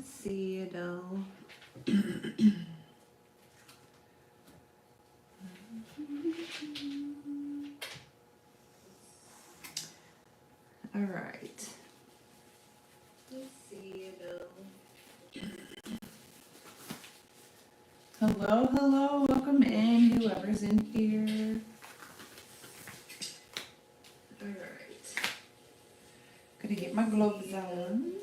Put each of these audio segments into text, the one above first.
Let's see though. All right. Let's see though. Hello, hello, welcome in, whoever's in here. All right. Gotta get my gloves on.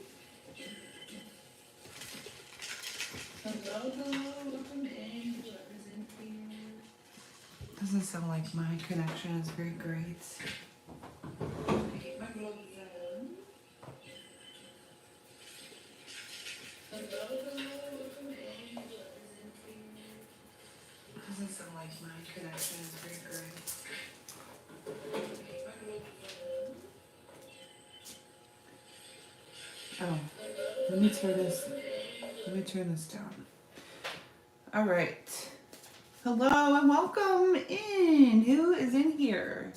Hello, hello, welcome in, whoever's in here. Doesn't sound like my connection is very great. Gotta get my gloves on. Hello, hello, welcome in, whoever's in here. Doesn't sound like my connection is very great. Gotta get my gloves on. Oh, let me turn this down. All right. Hello and welcome in. Who is in here?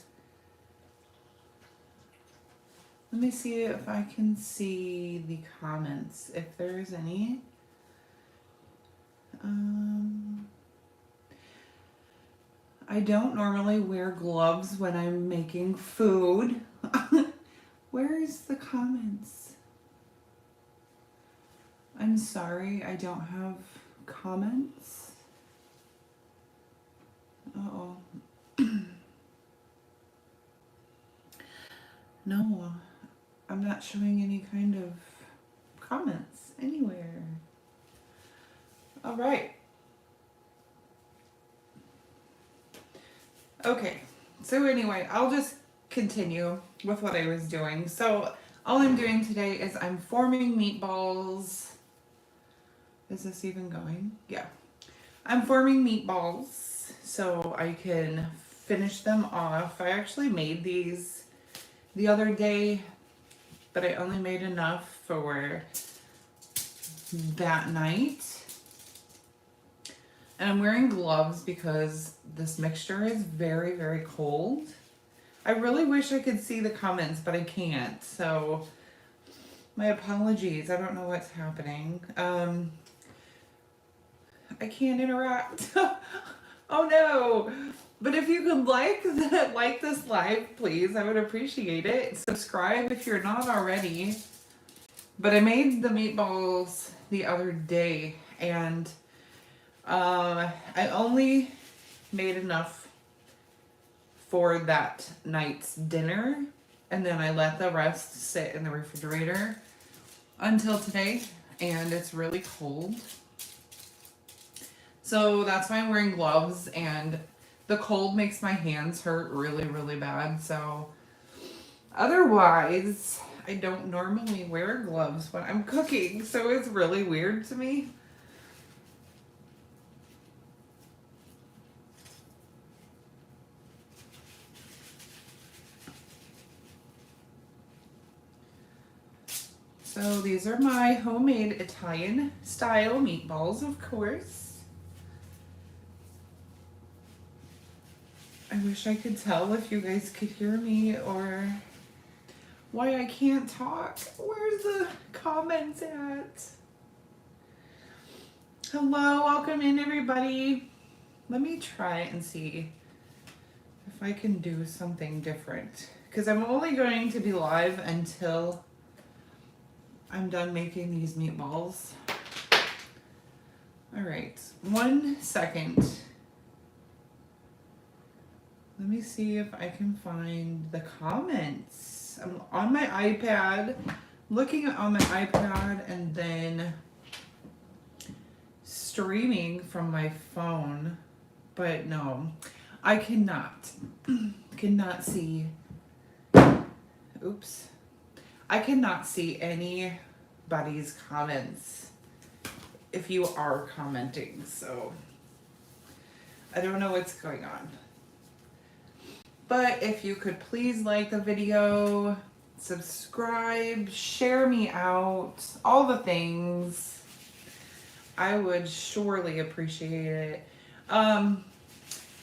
Let me see if I can see the comments, if there's any. I don't normally wear gloves when I'm making food. Where's the comments? I'm sorry, I don't have comments. Uh-oh. No, I'm not showing any kind of comments anywhere. All right. Okay, so anyway, I'll just continue with what I was doing. So all I'm doing today is I'm forming meatballs. Is this even going? Yeah. I'm forming meatballs so I can finish them off. I actually made these the other day, but I only made enough for that night. And I'm wearing gloves because this mixture is very, very cold. I really wish I could see the comments, but I can't. So my apologies. I don't know what's happening. I can't interact. Oh no. But if you could like this live, please, I would appreciate it. Subscribe if you're not already. But I made the meatballs the other day, and I only made enough for that night's dinner, and then I let the rest sit in the refrigerator until today, and it's really cold. So that's why I'm wearing gloves, and the cold makes my hands hurt really, really bad. So otherwise, I don't normally wear gloves when I'm cooking, so it's really weird to me. So these are my homemade Italian style meatballs, of course. I wish I could tell if you guys could hear me or why I can't talk. Where's the comments at? Hello, welcome in everybody. Let me try and see if I can do something different, because I'm only going to be live until I'm done making these meatballs. All right, 1 second. Let me see if I can find the comments. I'm on my iPad, looking on my iPad, and then streaming from my phone. But no, I cannot see. Oops. I cannot see anybody's comments if you are commenting, so I don't know what's going on. But if you could please like the video, subscribe, share me out, all the things, I would surely appreciate it.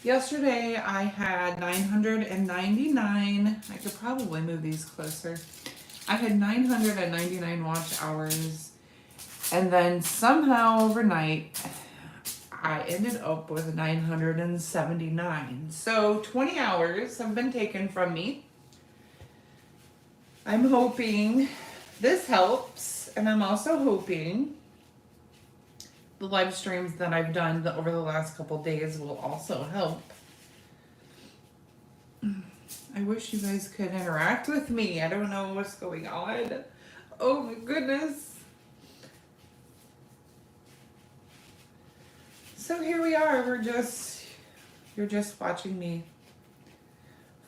Yesterday I had 999, I could probably move these closer. I had 999 watch hours, And then somehow overnight, I ended up with 979. So 20 hours have been taken from me. I'm hoping this helps, and I'm also hoping the live streams that I've done over the last couple days will also help. I wish you guys could interact with me. I don't know what's going on. Oh my goodness. So here we are. You're just watching me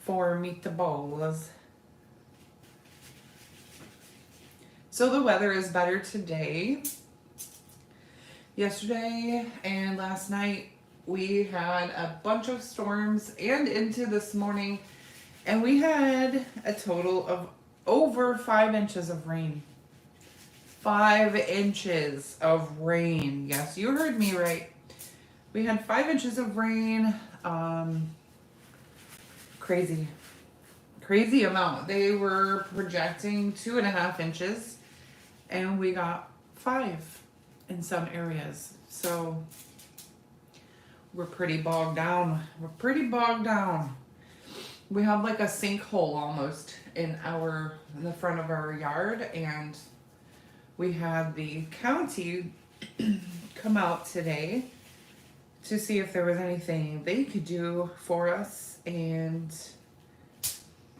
for Meatballs. So the weather is better today. Yesterday and last night we had a bunch of storms and into this morning, and we had a total of over 5 inches of rain. 5 inches of rain. Yes, you heard me right. We had 5 inches of rain. Crazy amount. They were projecting 2.5 inches, and we got 5 in some areas. So we're pretty bogged down. We have like a sinkhole almost in the front of our yard, and we had the county come out today to see if there was anything they could do for us, and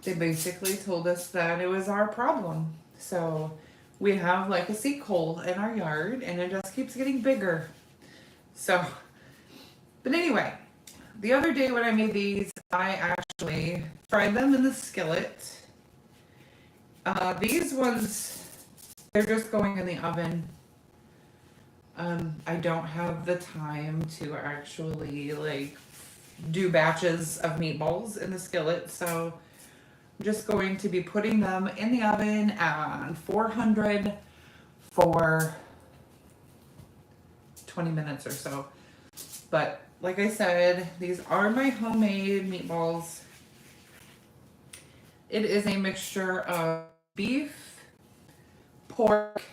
they basically told us that it was our problem. So we have like a sinkhole in our yard, and it just keeps getting bigger. So, but anyway, the other day when I made these, I actually fried them in the skillet. These ones, they're just going in the oven. I don't have the time to actually like do batches of meatballs in the skillet, so I'm just going to be putting them in the oven on 400 for 20 minutes or so. But like I said, these are my homemade meatballs. It is a mixture of beef, pork,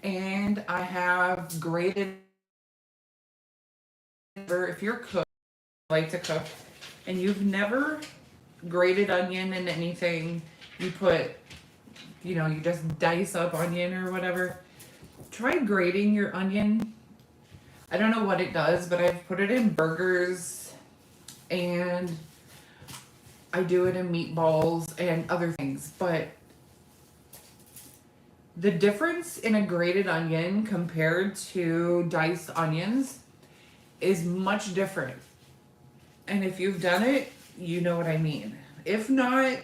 and I have grated. If you're like to cook, and you've never grated onion in anything, you put, you just dice up onion or whatever. Try grating your onion. I don't know what it does, but I've put it in burgers, and I do it in meatballs and other things, but the difference in a grated onion compared to diced onions is much different. And if you've done it, you know what I mean. If not,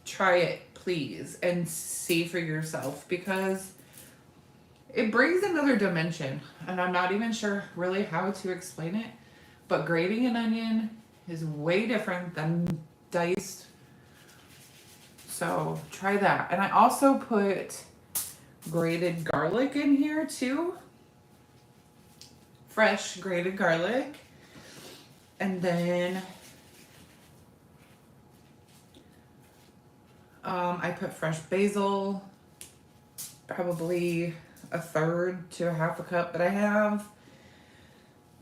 try it, please, and see for yourself, because it brings another dimension. And I'm not even sure really how to explain it, but grating an onion is way different than diced. So try that. And I also put grated garlic in here too. Fresh grated garlic. And then I put fresh basil, probably a third to a half a cup, but I have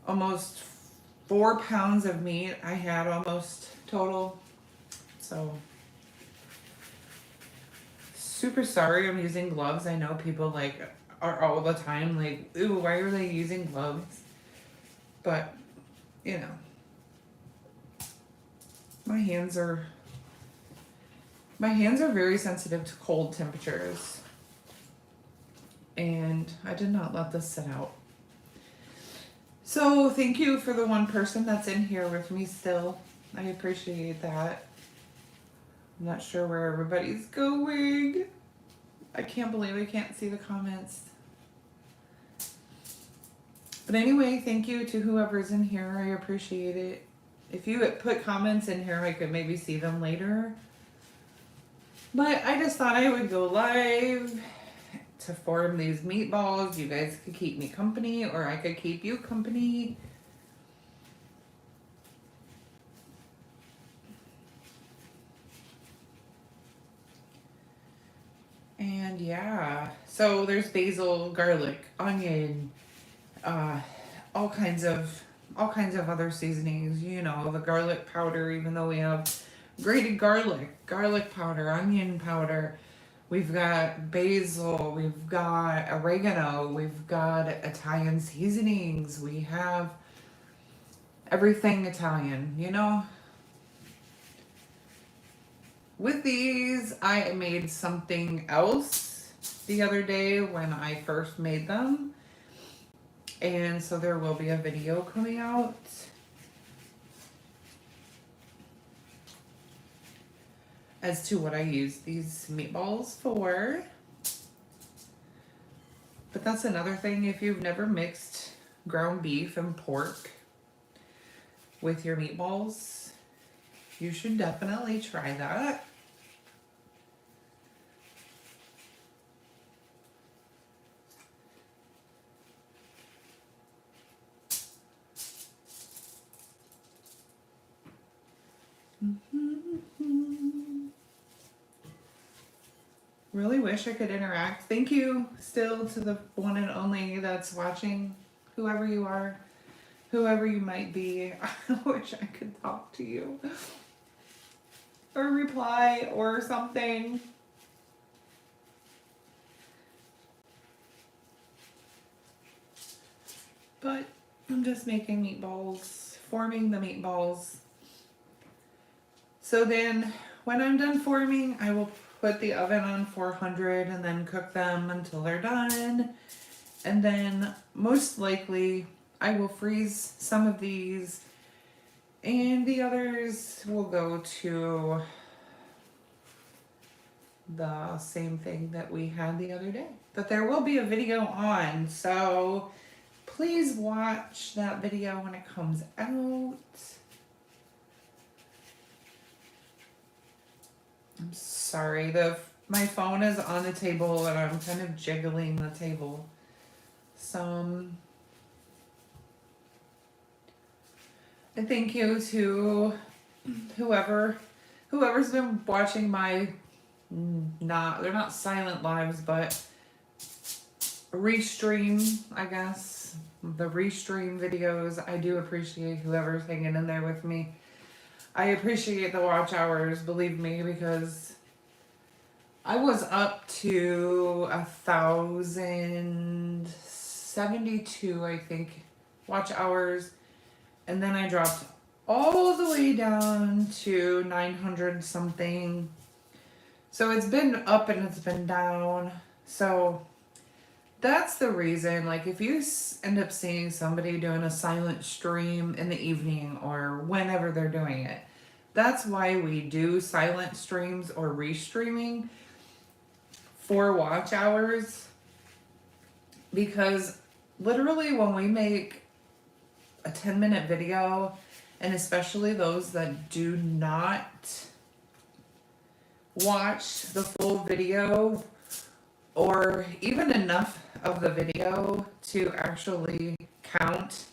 almost 4 pounds of meat. I had almost total. So super sorry I'm using gloves. I know people are all the time like, ooh, why are they using gloves? But my hands are very sensitive to cold temperatures, and I did not let this sit out. So thank you for the one person that's in here with me still. I appreciate that. I'm not sure where everybody's going. I can't believe I can't see the comments. But anyway, thank you to whoever's in here. I appreciate it. If you put comments in here, I could maybe see them later. But I just thought I would go live to form these meatballs. You guys could keep me company, or I could keep you company. And yeah, so So there's basil, garlic, onion, all kinds of other seasonings. You know, the garlic powder. Even though we have grated garlic powder, onion powder. We've got basil. We've got oregano. We've got Italian seasonings. We have everything Italian. You know. With these, I made something else the other day when I first made them. And so there will be a video coming out. As to what I use these meatballs for. But that's another thing, if you've never mixed ground beef and pork with your meatballs, you should definitely try that. Really wish I could interact. Thank you still to the one and only that's watching, whoever you are, whoever you might be. I wish I could talk to you or reply or something. But I'm just making meatballs, forming the meatballs. So then when I'm done forming, I will put the oven on 400 and then cook them until they're done. And then most likely I will freeze some of these and the others will go to the same thing that we had the other day. But there will be a video on, so please watch that video when it comes out. I'm sorry, my phone is on the table and I'm kind of jiggling the table some. And thank you to whoever's been watching my they're not silent lives, but restream, I guess. The restream videos. I do appreciate whoever's hanging in there with me. I appreciate the watch hours, believe me, because I was up to 1,072, I think, watch hours. And then I dropped all the way down to 900 something. So it's been up and it's been down. So that's the reason, like, if you end up seeing somebody doing a silent stream in the evening or whenever they're doing it, that's why we do silent streams or restreaming for watch hours. Because literally when we make a 10-minute video, and especially those that do not watch the full video or even enough of the video to actually count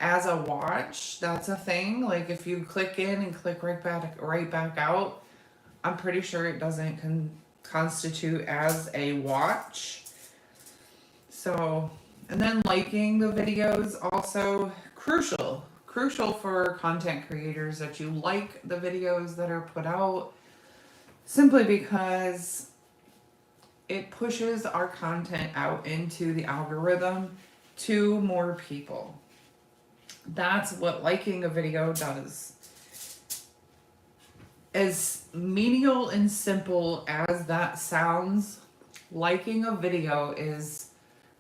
as a watch, that's a thing. Like if you click in and click right back out, I'm pretty sure it doesn't constitute as a watch. So, and then liking the videos also crucial for content creators, that you like the videos that are put out, simply because it pushes our content out into the algorithm to more people. That's what liking a video does. As menial and simple as that sounds, liking a video is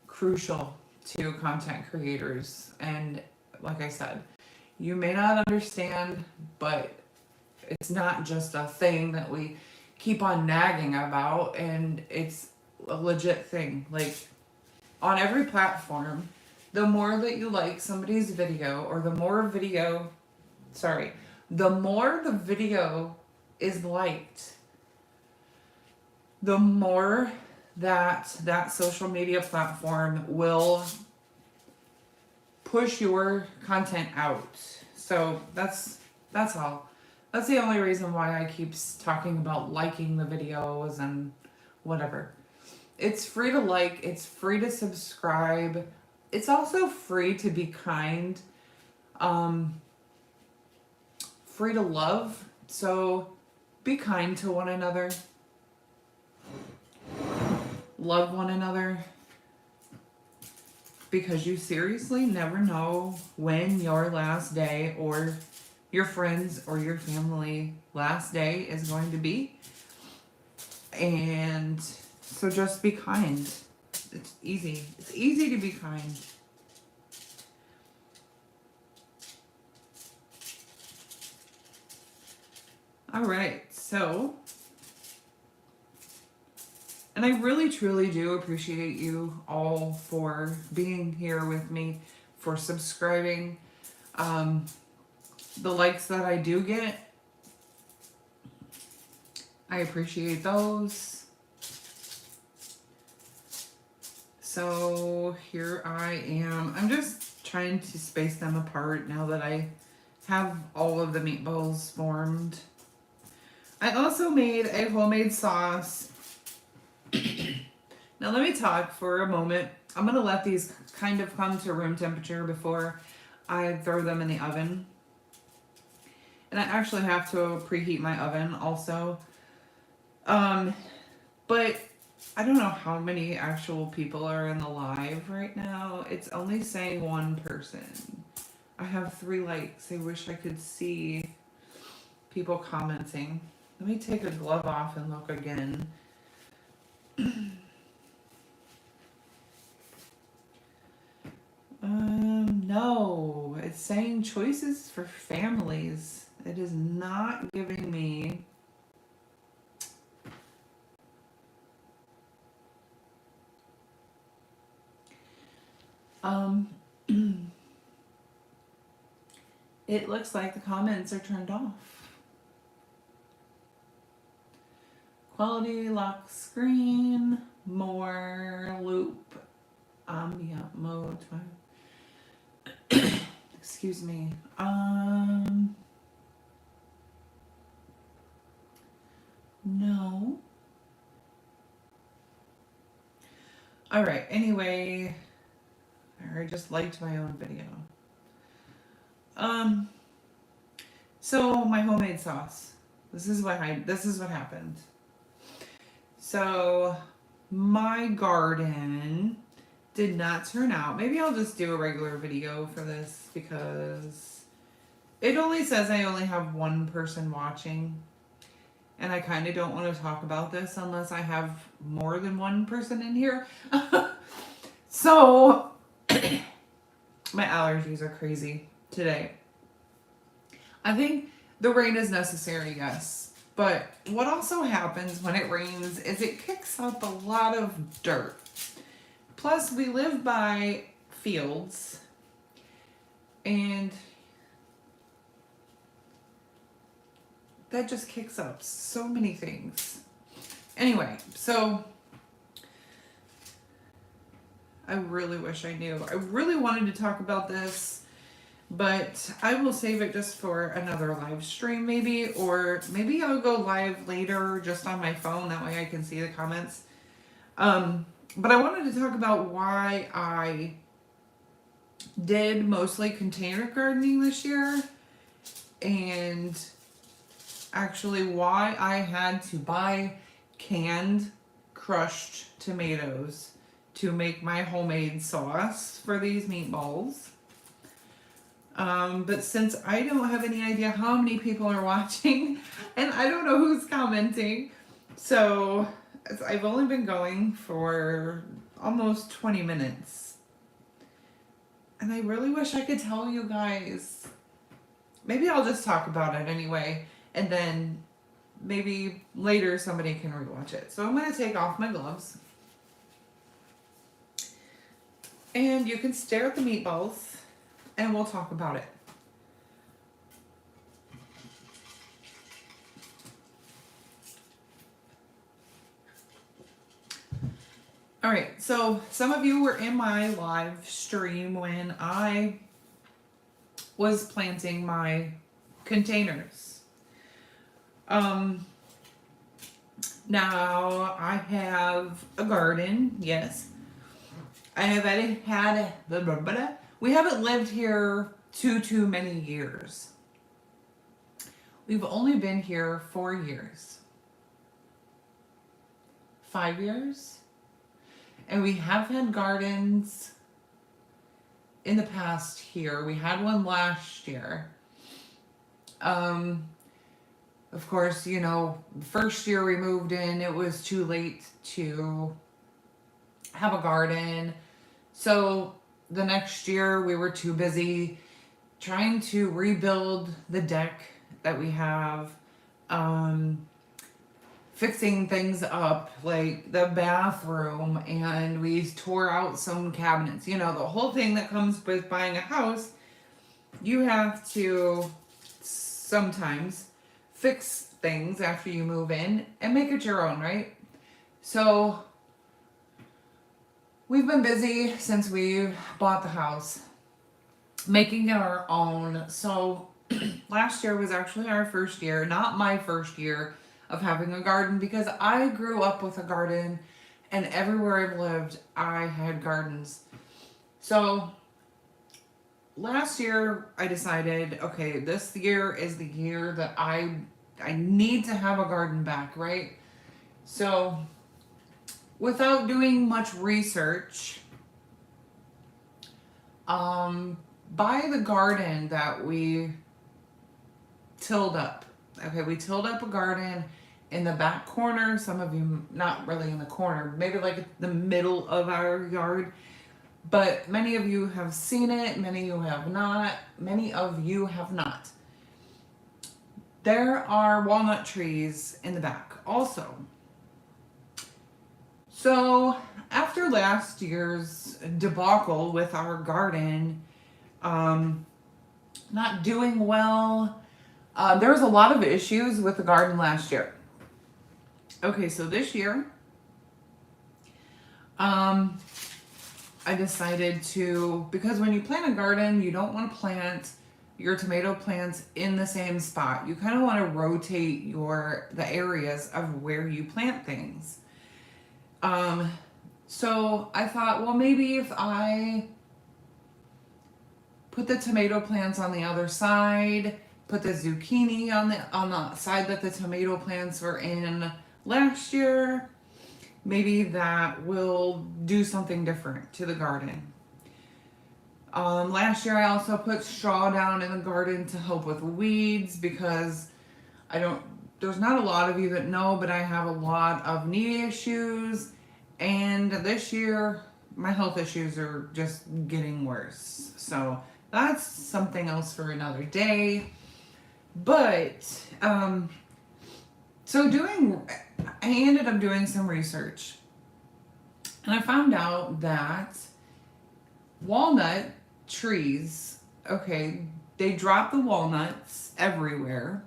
crucial to content creators. And like I said, you may not understand, but it's not just a thing that we keep on nagging about, and it's a legit thing. Like on every platform, the more that you like somebody's video, or the more the video is liked, the more that social media platform will push your content out. So that's all. That's the only reason why I keep talking about liking the videos and whatever. It's free to like, it's free to subscribe. It's also free to be kind. Um, Free to love. So be kind to one another. Love one another. Because you seriously never know when your last day or your friends or your family last day is going to be. And so just be kind. It's easy. It's easy to be kind. All right, so, and I really truly do appreciate you all for being here with me, for subscribing. The likes that I do get, I appreciate those. So here I am. I'm just trying to space them apart now that I have all of the meatballs formed. I also made a homemade sauce. Now let me talk for a moment. I'm going to let these kind of come to room temperature before I throw them in the oven. And I actually have to preheat my oven also. But I don't know how many actual people are in the live right now. It's only saying one person. I have 3 likes. I wish I could see people commenting. Let me take a glove off and look again. No, it's saying choices for families. It is not giving me it looks like the comments are turned off. Quality lock screen, more loop, ambient mode. Excuse me. No. All right. Anyway, I just liked my own video. So my homemade sauce. This is what happened. So my garden did not turn out. Maybe I'll just do a regular video for this because it only says I only have one person watching. And I kind of don't want to talk about this unless I have more than one person in here. So my allergies are crazy today. I think the rain is necessary, yes. But what also happens when it rains is it kicks up a lot of dirt. Plus, we live by fields. And that just kicks up so many things. Anyway, so I really wish I knew. I really wanted to talk about this, but I will save it just for another live stream maybe, or maybe I'll go live later just on my phone. That way I can see the comments. But I wanted to talk about why I did mostly container gardening this year, and actually why I had to buy canned crushed tomatoes to make my homemade sauce for these meatballs. But since I don't have any idea how many people are watching and I don't know who's commenting, so I've only been going for almost 20 minutes. And I really wish I could tell you guys. Maybe I'll just talk about it anyway. And then maybe later somebody can rewatch it. So I'm going to take off my gloves. And you can stare at the meatballs and we'll talk about it. All right, so some of you were in my live stream when I was planting my containers. Now, I have a garden, yes. I have had, we haven't lived here too many years. We've only been here 4 years. 5 years? And we have had gardens in the past here. We had one last year. Of course, you know, the first year we moved in, it was too late to have a garden. So the next year we were too busy trying to rebuild the deck that we have, fixing things up like the bathroom, and we tore out some cabinets. You know, the whole thing that comes with buying a house, you have to sometimes fix things after you move in and make it your own, right? So we've been busy since we bought the house, making it our own. So last year was actually our first year, not my first year of having a garden, because I grew up with a garden and everywhere I've lived, I had gardens. So last year I decided, okay, this year is the year that I need to have a garden back, right? So without doing much research, by the garden that we tilled up. Okay, we tilled up a garden in the back corner. Some of you, not really in the corner, maybe like the middle of our yard. But many of you have seen it, many of you have not. Many of you have not. There are walnut trees in the back also. So after last year's debacle with our garden, not doing well, there was a lot of issues with the garden last year. Okay, so this year, I decided to, because when you plant a garden, you don't want to plant your tomato plants in the same spot. You kind of want to rotate the areas of where you plant things. So I thought, well, maybe if I put the tomato plants on the other side, put the zucchini on the side that the tomato plants were in last year, maybe that will do something different to the garden. Last year I also put straw down in the garden to help with weeds, because there's not a lot of you that know, but I have a lot of knee issues, and this year my health issues are just getting worse. So that's something else for another day. But I ended up doing some research, and I found out that walnut trees, okay, they drop the walnuts everywhere,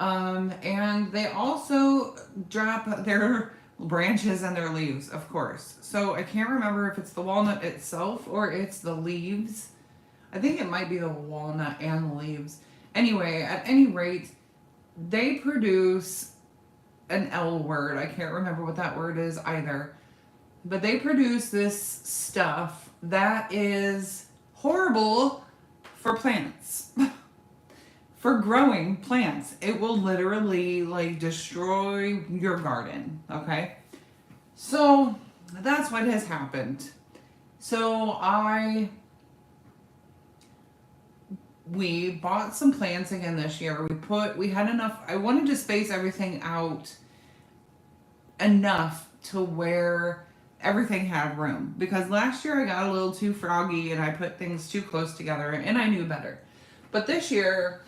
and they also drop their branches and their leaves, of course. So I can't remember if it's the walnut itself or it's the leaves. I think it might be the walnut and the leaves. Anyway, at any rate, they produce an L word. I can't remember what that word is either. But they produce this stuff that is horrible for plants. For growing plants. It will literally like destroy your garden, okay? So that's what has happened. So we bought some plants again this year. We had enough. I wanted to space everything out enough to where everything had room, because last year I got a little too froggy and I put things too close together, and I knew better. But this year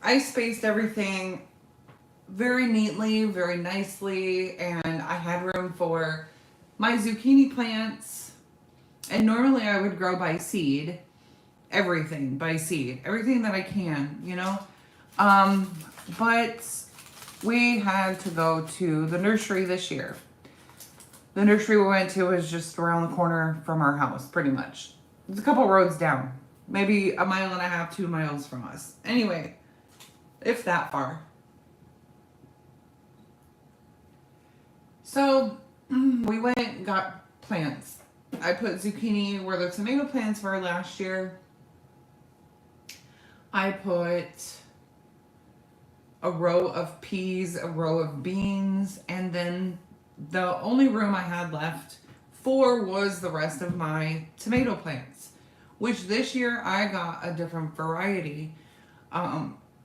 I spaced everything very neatly, very nicely, and I had room for my zucchini plants. And normally I would grow by seed. Everything by seed, everything that I can, you know. But we had to go to the nursery this year. The nursery we went to is just around the corner from our house, pretty much. It's a couple roads down, maybe 1.5 miles, 2 miles from us. Anyway, if that far. So we went and got plants. I put zucchini where the tomato plants were last year. I put a row of peas, a row of beans, and then the only room I had left for was the rest of my tomato plants, which this year I got a different variety.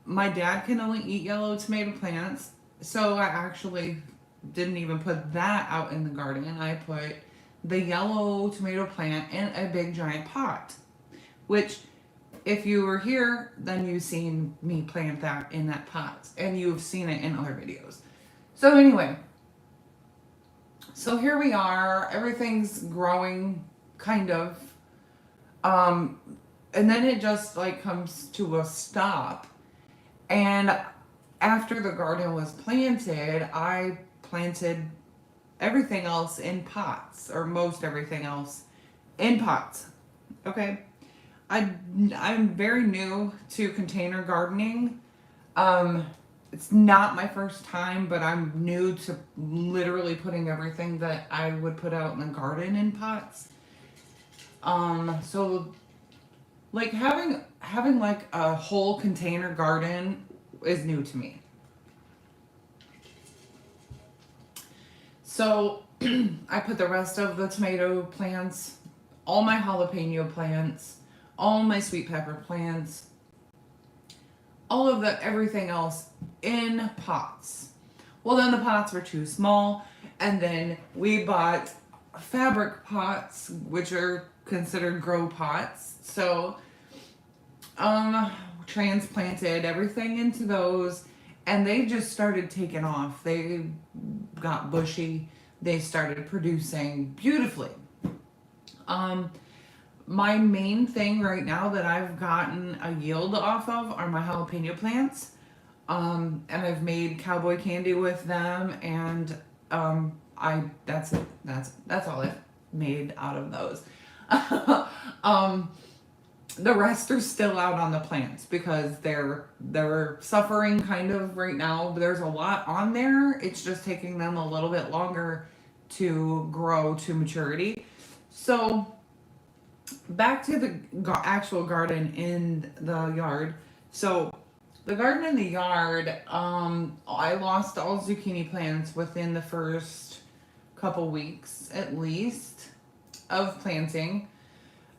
My dad can only eat yellow tomato plants, so I actually didn't even put that out in the garden. I put the yellow tomato plant in a big giant pot, which if you were here, then you've seen me plant that in that pot, and you've seen it in other videos. So anyway, so here we are. Everything's growing, kind of. And then it just like comes to a stop. And after the garden was planted, I planted everything else in pots, or most everything else in pots. Okay. I'm very new to container gardening. It's not my first time, but I'm new to literally putting everything that I would put out in the garden in pots. So like having like a whole container garden is new to me. So I put the rest of the tomato plants, all my jalapeno plants, all my sweet pepper plants, all of the everything else in pots. Well, then the pots were too small, and then we bought fabric pots, which are considered grow pots. So transplanted everything into those, and they just started taking off. They got bushy. They started producing beautifully. My main thing right now that I've gotten a yield off of are my jalapeno plants. And I've made cowboy candy with them, and that's it. That's all I've made out of those. The rest are still out on the plants because they're suffering kind of right now. There's a lot on there. It's just taking them a little bit longer to grow to maturity. So back to the actual garden in the yard. So the garden in the yard, I lost all zucchini plants within the first couple weeks at least of planting.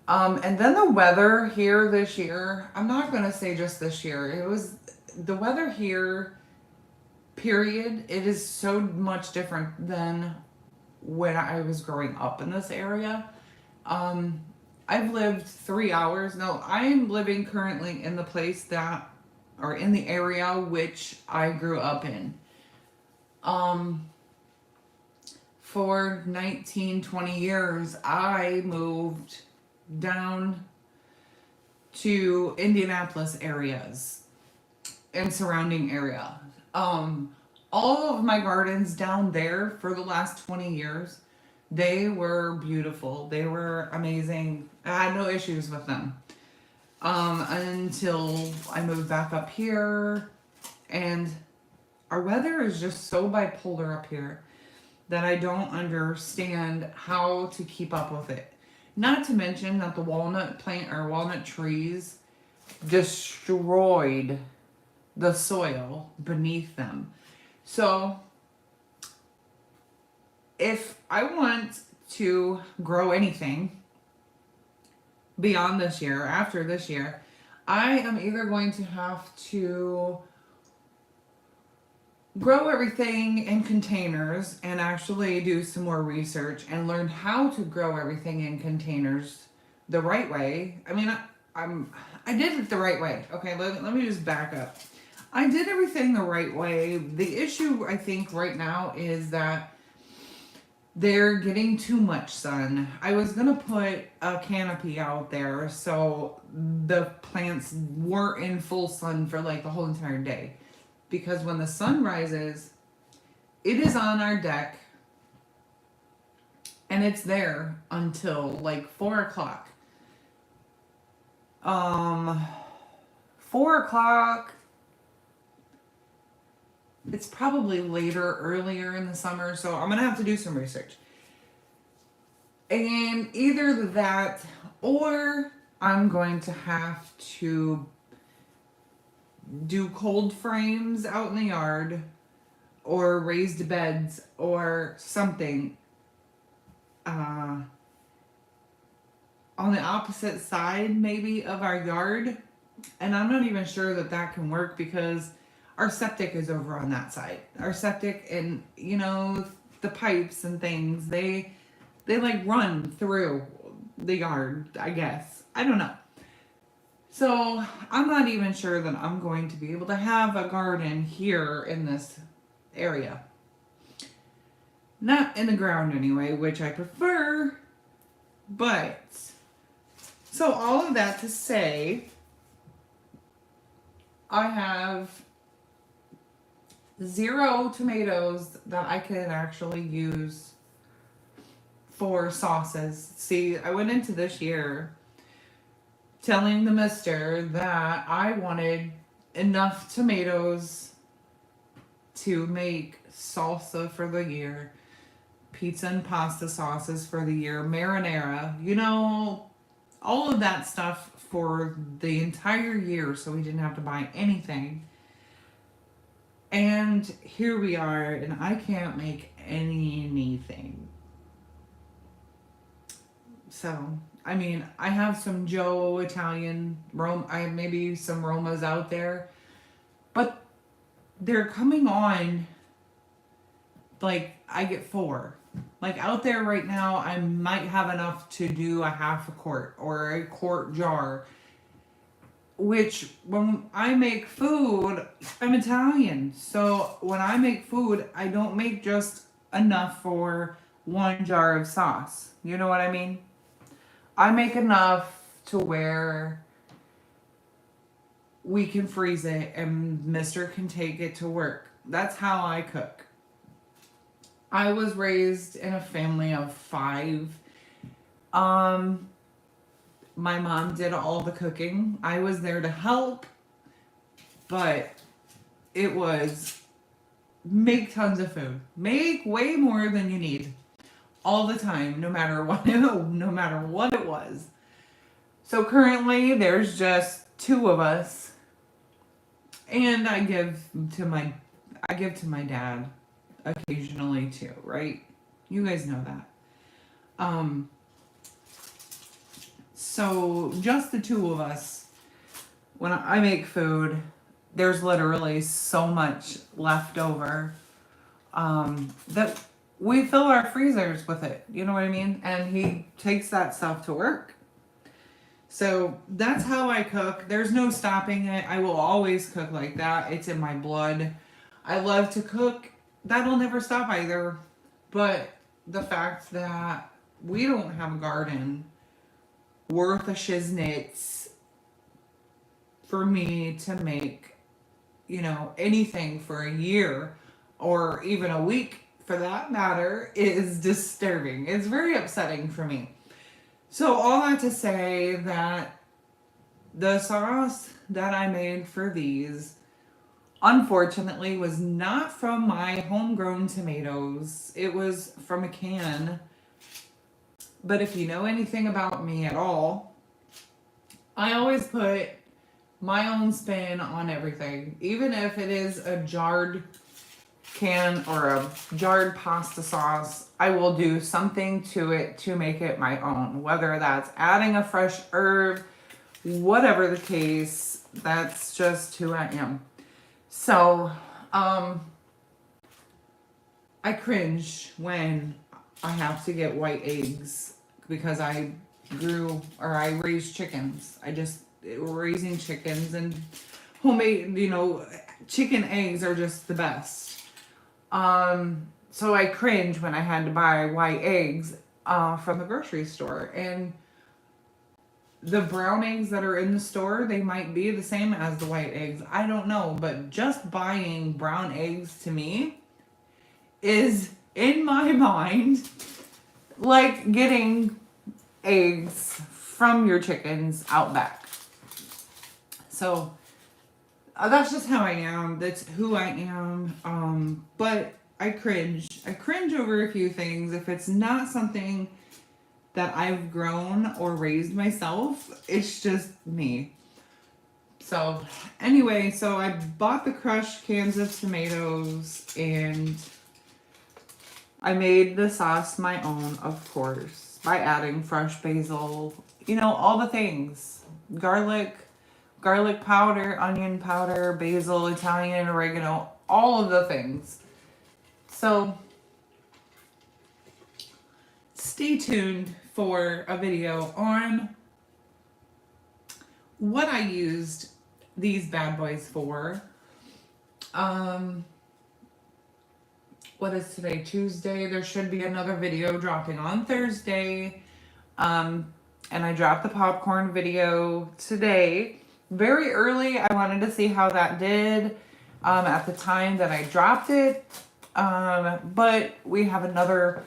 And then the weather here this year, I'm not going to say just this year, it was the weather here, period. It is so much different than when I was growing up in this area. I've lived 3 hours. No, I am living currently in the place that, or in the area which I grew up in. For 19, 20 years, I moved down to Indianapolis areas and surrounding area. All of my gardens down there for the last 20 years, they were beautiful. They were amazing. I had no issues with them. Until I moved back up here, and our weather is just so bipolar up here that I don't understand how to keep up with it. Not to mention that the walnut plant or walnut trees destroyed the soil beneath them. So if I want to grow anything beyond this year, after this year, I am either going to have to grow everything in containers and actually do some more research and learn how to grow everything in containers the right way. I mean, I did it the right way. Okay, let me just back up. I did everything the right way. The issue, I think, right now is that they're getting too much sun. I was going to put a canopy out there so the plants weren't in full sun for like the whole entire day. Because when the sun rises, it is on our deck and it's there until like 4 o'clock. 4 o'clock, It's probably later, earlier in the summer, so I'm gonna have to do some research. And either that or I'm going to have to do cold frames out in the yard or raised beds or something on the opposite side maybe of our yard. And I'm not even sure that that can work because our septic is over on that side. Our septic and, you know, the pipes and things, they like run through the yard, I guess. I don't know. So I'm not even sure that I'm going to be able to have a garden here in this area. Not in the ground anyway, which I prefer. But, so all of that to say, I have 0 tomatoes that I can actually use for sauces. See, I went into this year telling the mister that I wanted enough tomatoes to make salsa for the year, pizza and pasta sauces for the year, marinara, you know, all of that stuff for the entire year so we didn't have to buy anything. And here we are, and I can't make anything. So, I mean, I have some Joe Italian, I have maybe some Romas out there, but they're coming on, like, I get 4. Like, out there right now, I might have enough to do a half a quart or a quart jar. Which, when I make food, I'm Italian. So, when I make food, I don't make just enough for 1 jar of sauce. You know what I mean? I make enough to where we can freeze it and Mister can take it to work. That's how I cook. I was raised in a family of 5. My mom did all the cooking. I was there to help, but it was make tons of food. Make way more than you need all the time, no matter what it was. So currently there's just 2 of us, and I give to my dad occasionally too, right? You guys know that. So just the 2 of us. When I make food, there's literally so much left over that we fill our freezers with it. You know what I mean? And he takes that stuff to work. So that's how I cook. There's no stopping it. I will always cook like that. It's in my blood. I love to cook. That'll never stop either. But the fact that we don't have a garden worth a shiznits for me to make, you know, anything for a year or even a week for that matter is disturbing. It's very upsetting for me. So all that to say that the sauce that I made for these unfortunately was not from my homegrown tomatoes. It was from a can. But if you know anything about me at all, I always put my own spin on everything. Even if it is a jarred can or a jarred pasta sauce, I will do something to it to make it my own. Whether that's adding a fresh herb, whatever the case, that's just who I am. So, I cringe when I have to get white eggs because I raised chickens. Raising chickens and homemade, you know, chicken eggs are just the best. So I cringe when I had to buy white eggs from the grocery store. And the brown eggs that are in the store, they might be the same as the white eggs. I don't know. But just buying brown eggs to me is, in my mind, like getting eggs from your chickens out back. So That's just how I am. That's who I am. But I cringe. I cringe over a few things. If it's not something that I've grown or raised myself, it's just me. So, anyway, so I bought the crushed cans of tomatoes and I made the sauce my own, of course, by adding fresh basil, all the things. Garlic powder, onion powder, basil, Italian oregano, all of the things. So, stay tuned for a video on what I used these bad boys for. What is today? Tuesday. There should be another video dropping on Thursday. And I dropped the popcorn video today. Very early. I wanted to see how that did at the time that I dropped it. But we have another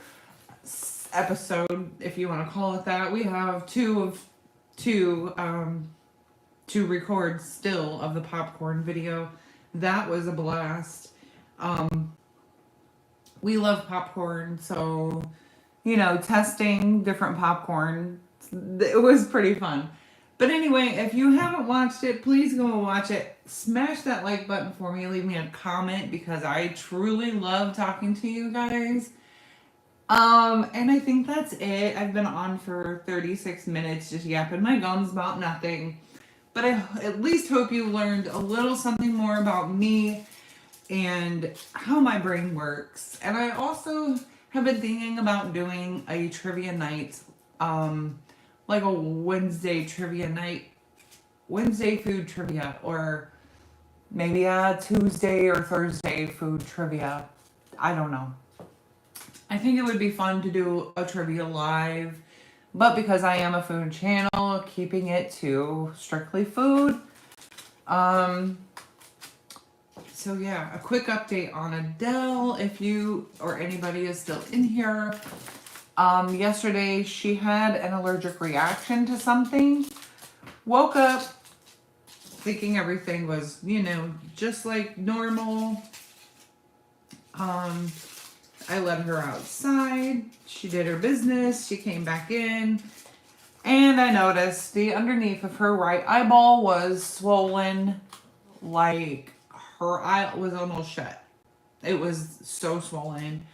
episode, if you want to call it that. We have two to record still of the popcorn video. That was a blast. We love popcorn, so testing different popcorn, it was pretty fun. But anyway, if you haven't watched it, please go and watch it. Smash that like button for me. Leave me a comment because I truly love talking to you guys. And I think that's it. I've been on for 36 minutes just yapping my gums about nothing. But I at least hope you learned a little something more about me and how my brain works. And I also have been thinking about doing a trivia night, like a Wednesday trivia night, Wednesday food trivia, or maybe a Tuesday or Thursday food trivia. I don't know. I think it would be fun to do a trivia live, but because I am a food channel, keeping it to strictly food. So yeah, a quick update on Adele, if you or anybody is still in here. Yesterday she had an allergic reaction to something. Woke up thinking everything was, just like normal. I let her outside. She did her business. She came back in. And I noticed the underneath of her right eyeball was swollen, like her eye was almost shut. It was so swollen.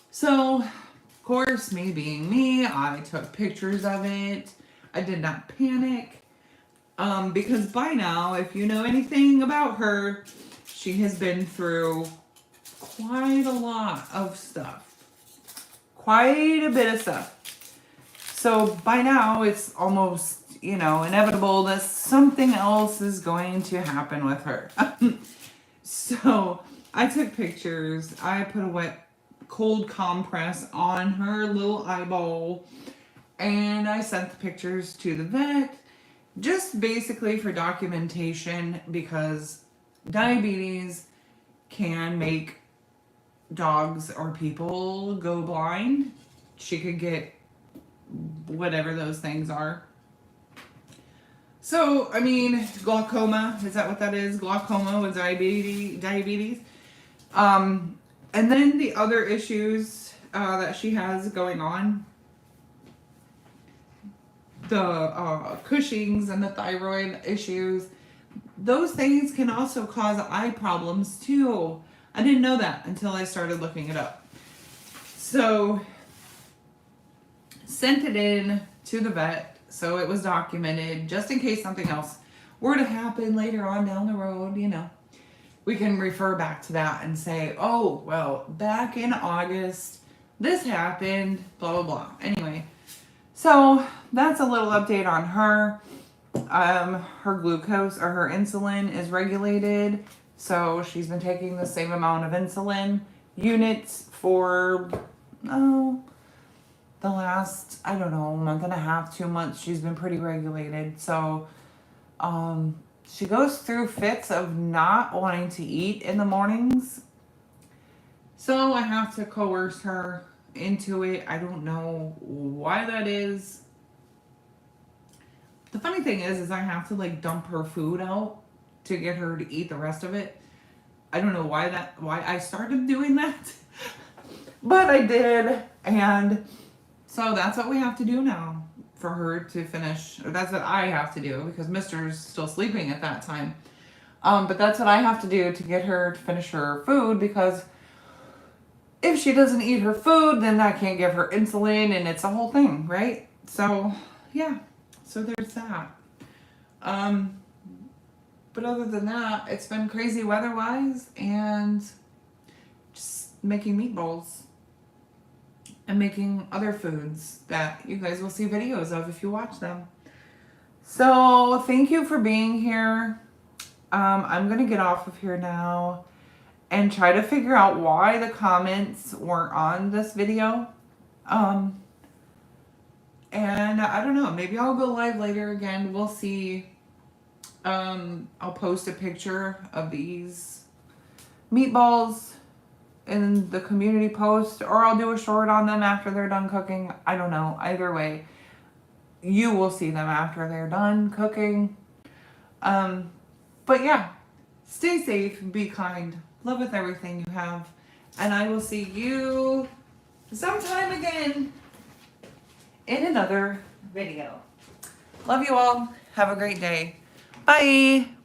So, of course, me being me, I took pictures of it. I did not panic. Because by now, if you know anything about her, she has been through quite a lot of stuff. Quite a bit of stuff. So by now, it's almost, inevitable that something else is going to happen with her. So I took pictures. I put a wet, cold compress on her little eyeball. And I sent the pictures to the vet. Just basically for documentation, because diabetes can make dogs or people go blind. She could get whatever those things are. So, glaucoma, is that what that is? Glaucoma with diabetes. And then the other issues that she has going on, the Cushing's and the thyroid issues, those things can also cause eye problems too. I didn't know that until I started looking it up. So, sent it in to the vet so it was documented just in case something else were to happen later on down the road, we can refer back to that and say, oh, well, back in August, this happened, blah, blah, blah. Anyway, so that's a little update on her. Her glucose or her insulin is regulated. So she's been taking the same amount of insulin units for, the last, month and a half, 2 months. She's been pretty regulated. So she goes through fits of not wanting to eat in the mornings. So I have to coerce her into it. I don't know why that is. The funny thing is I have to dump her food out to get her to eat the rest of it. I don't know why I started doing that, but I did, and so that's what we have to do now for her to finish. Or that's what I have to do because Mister's still sleeping at that time. But that's what I have to do to get her to finish her food, because if she doesn't eat her food, then I can't give her insulin, and it's a whole thing, right? So, yeah. So there's that. But other than that, it's been crazy weather-wise, and just making meatballs and making other foods that you guys will see videos of if you watch them. So thank you for being here. I'm gonna get off of here now and try to figure out why the comments weren't on this video. And I don't know, maybe I'll go live later again. We'll see. I'll post a picture of these meatballs in the community post, or I'll do a short on them after they're done cooking. I don't know. Either way, you will see them after they're done cooking. But yeah, stay safe, be kind, love with everything you have, and I will see you sometime again in another video. Love you all. Have a great day. Bye.